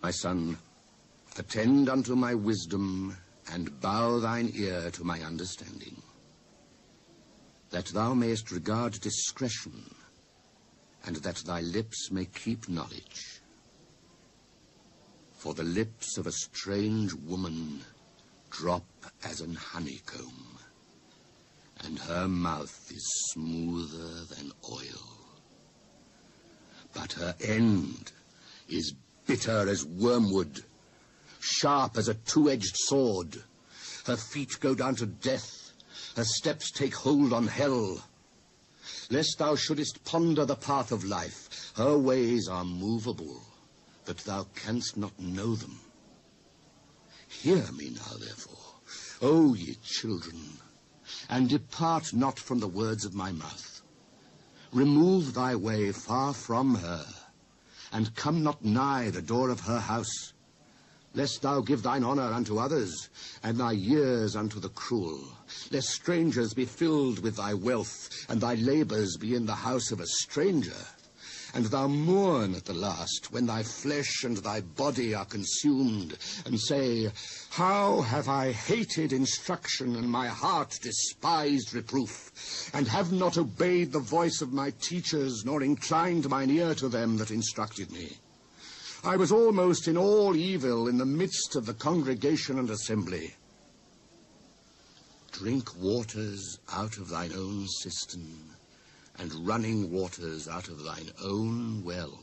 My son, attend unto my wisdom, and bow thine ear to my understanding, that thou mayest regard discretion, and that thy lips may keep knowledge. For the lips of a strange woman drop as an honeycomb, and her mouth is smoother than oil. But her end is bitter as wormwood, sharp as a two-edged sword. Her feet go down to death, her steps take hold on hell. Lest thou shouldest ponder the path of life, her ways are moveable, but thou canst not know them. Hear me now, therefore, O ye children, and depart not from the words of my mouth. Remove thy way far from her, and come not nigh the door of her house, lest thou give thine honor unto others, and thy years unto the cruel, lest strangers be filled with thy wealth, and thy labors be in the house of a stranger, and thou mourn at the last, when thy flesh and thy body are consumed, and say, How have I hated instruction, and my heart despised reproof, and have not obeyed the voice of my teachers, nor inclined mine ear to them that instructed me. I was almost in all evil in the midst of the congregation and assembly. Drink waters out of thine own cistern, and running waters out of thine own well.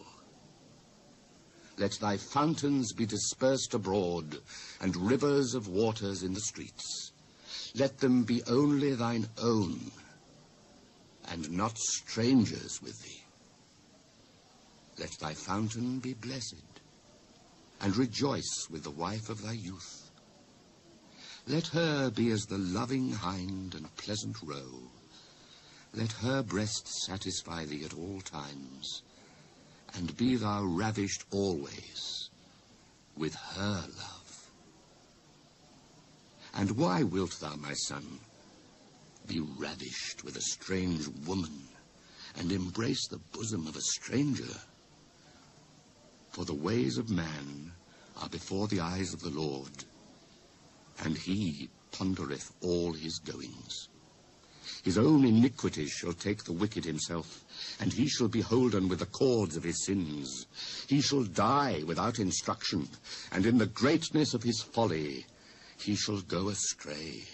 Let thy fountains be dispersed abroad, and rivers of waters in the streets. Let them be only thine own, and not strangers with thee. Let thy fountain be blessed, and rejoice with the wife of thy youth. Let her be as the loving hind and pleasant roe. Let her breast satisfy thee at all times, and be thou ravished always with her love. And why wilt thou, my son, be ravished with a strange woman, and embrace the bosom of a stranger? For the ways of man are before the eyes of the Lord, and he pondereth all his goings. His own iniquities shall take the wicked himself, and he shall be holden with the cords of his sins. He shall die without instruction, and in the greatness of his folly he shall go astray.